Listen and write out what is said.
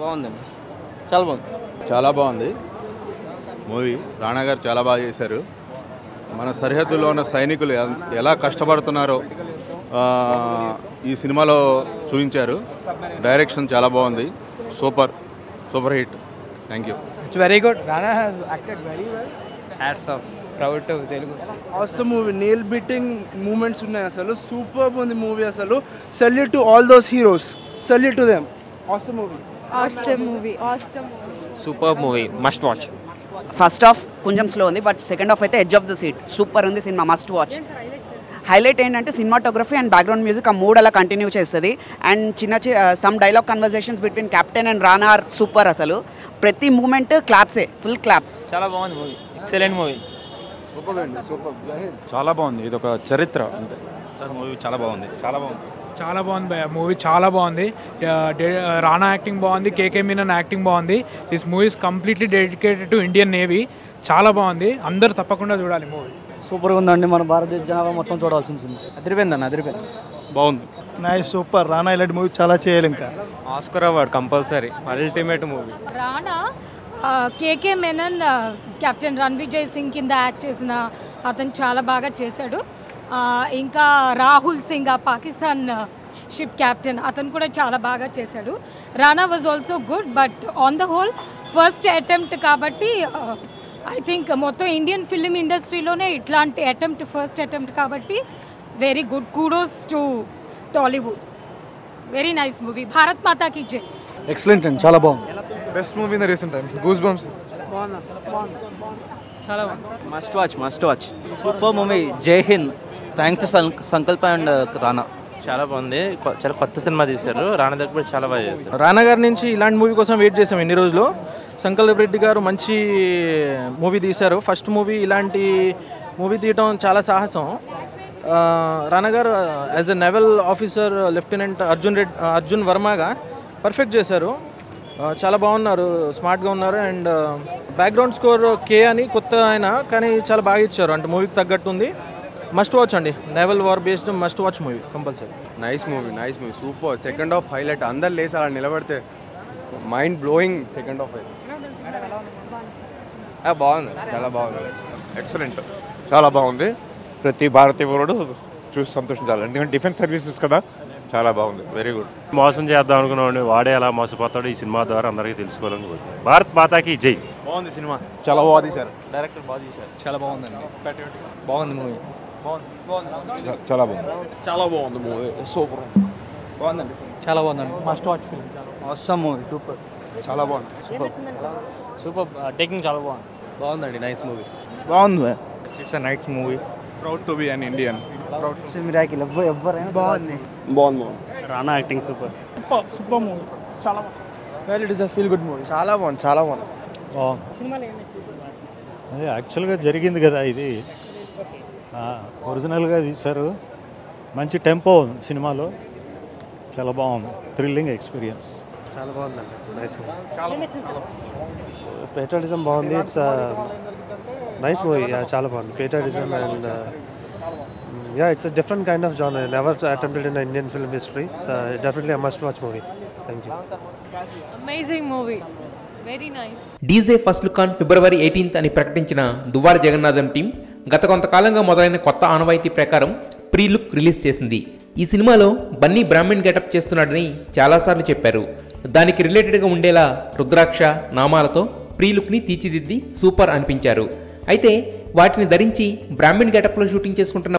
బాగుందండి, చాలా బాగుంది. చాలా బాగుంది మూవీ. రాణా గారు చాలా బాగా చేశారు. మన సరిహద్దులో ఉన్న సైనికులు ఎలా కష్టపడుతున్నారో ఈ సినిమాలో చూపించారు. డైరెక్షన్ చాలా బాగుంది. Super hit. Thank you. It's very good. Rana has acted very well. Hats off. Proud to Telugu. Awesome movie. Nail biting moments ఉన్నాయి అసలు. సూపర్ ఉంది మూవీ అసలు. Salute to all those heroes. Salute to them. Awesome movie. Super movie, must watch. First half కొంచెం slow ఉంది, but second half అయితే edge of the seat. Super ఉంది cinema, must watch. Highlight ఏంటంటే cinematography and background music ఆ mood అలా continue చేస్తుంది. And some dialogue conversations between captain and Rana are super. అసలు ప్రతి మూమెంట్ క్లాప్సే, ఫుల్ క్లాప్స్. చాలా బాగుంది మూవీ, ఎక్సలెంట్ మూవీ. సూపర్ అండి, సూపర్. చాలా బాగుంది. ఇది ఒక చరిత్ర అంతే సార్. మూవీ చాలా బాగుంది, చాలా బాగుంది. చాలా బాగుంది భయ్య, మూవీ చాలా బాగుంది. రానా యాక్టింగ్ బాగుంది, కేకే మీనన్ యాక్టింగ్ బాగుంది. This movie is completely dedicated to Indian navy. చాలా బాగుంది, అందరూ తప్పకుండా చూడాలి మూవీ. సూపర్గా ఉందండి. మన భారతదేశ జనాభా మొత్తం చూడాల్సిన సినిమా. అదిరిపోయింది. బాగుంది. Nice, super. రానా ఇలాంటి మూవీ చాలా చేయాలి. ఇంకా Oscar award compulsory. Ultimate movie. Rana KK Menon captain Ranvijay Singh కింద యాక్ట్ చేసిన అతను చాలా బాగా చేశాడు. ఇంకా రాహుల్ సింగ్ పాకిస్తాన్ షిప్ కెప్టెన్, అతను కూడా చాలా బాగా చేశాడు. Rana was also good, but on the whole first attempt కాబట్టి ఐ థింక్ మొత్తం ఇండియన్ ఫిలిం ఇండస్ట్రీలోనే ఇట్లాంటి ఫస్ట్ అటెంప్ట్ కాబట్టి very good. Kudos to Tollywood. Very nice movie. Bharat మాతా కీ జై. ఎక్సలెంట్ అండి, చాలా బాగుంది. Best movie in the recent times. Goose bumps. చాలా బాగుంది. Must watch. Super movie. జై హింద్. థ్యాంక్స్ సంకల్ప అండ్ రానా. చాలా బాగుంది. చాలా కొత్త సినిమా తీశారు. రాణా దగ్గర కూడా చాలా బాగా చేశారు. రానా గారి నుంచి ఇలాంటి మూవీ కోసం వెయిట్ చేసాం ఎన్ని రోజులు. సంకల్ప్ రెడ్డి గారు మంచి మూవీ తీశారు. ఫస్ట్ మూవీ ఇలాంటి మూవీ తీయటం చాలా సాహసం. రానా గారు as a naval officer lieutenant Arjun వర్మగా పర్ఫెక్ట్ చేశారు. చాలా బాగున్నారు, స్మార్ట్గా ఉన్నారు. అండ్ బ్యాక్గ్రౌండ్ స్కోర్ కే అని కొత్త ఆయన, కానీ చాలా బాగా ఇచ్చారు. అంటే మూవీకి తగ్గట్టు ఉంది. మస్ట్ వాచ్ అండి. Naval war based must watch movie compulsory. Nice movie. Super. Second half highlight. అందరు లేసి అలా నిలబడితే మైండ్ బ్లోయింగ్. సెకండ్ హాఫ్ బాగుంది, చాలా బాగుంది. ఎక్సలెంట్, చాలా బాగుంది. ప్రతి భారతీయ పౌరుడు చూసి సంతోషించాలి. ఎందుకంటే డిఫెన్స్ సర్వీసెస్ కదా, చాలా బాగుంది. Very good. మోసం చేద్దాం అనుకున్నాడు, వాడే ఎలా మోసపోతాడు ఈ సినిమా ద్వారా అందరికీ తెలుసుకోవాలని కోరుతున్నాను. భారత్ మాతాకి జై. బాగుంది సినిమా, చాలా బాగా తీశారు. డైరెక్టర్ బాగా తీశారు. చాలా బాగుందండి. బాగుంది మూవీ. చాలా బాగుంది మూవీ. సూపర్. బాగుందండి, చాలా బాగుందండి. Must watch film. Awesome movie. Super, చాలా బాగుంది. సూపర్ టేకింగ్ చాలా బాగుందండి. Nice movie. బాగుంది. It's a nice movie. Proud to be an Indian. బాగుంది. Rana acting super. Super movie, చాలా బాగుంది. Well, it is a feel good movie. చాలా బాగుంది. అదే యాక్చువల్గా జరిగింది కదా ఇది. ఒరిజినల్గా తీశారు. మంచి టెంపో సినిమాలో. చాలా బాగుంది. Thrilling experience. చాలా బాగుందండి. Nice movie. పేట్రియాటిజం బాగుంది. It's nice movie. చాలా బాగుంది. Patriotism and it's a different kind of genre, never attempted in Indian film history. So definitely a must watch movie. Thank you. Amazing movie. Very nice. DJ first look on February 18th అని ప్రకటించిన దువ్వార Jagannatham team గత కొంతకాలంగా మొదలైన కొత్త ఆనవాయితీ ప్రకారం pre look release చేసింది. ఈ సినిమాలో బన్నీ బ్రాహ్మణ్ గెటప్ చేస్తున్నాడని చాలాసార్లు చెప్పారు. దానికి రిలేటెడ్గా ఉండేలా రుద్రాక్ష నామాలతో ప్రీ లుక్ని తీర్చిదిద్ది సూపర్ అనిపించారు. అయితే వాటిని ధరించి బ్రాహ్మణ్ గెటప్లో షూటింగ్ చేసుకుంటున్న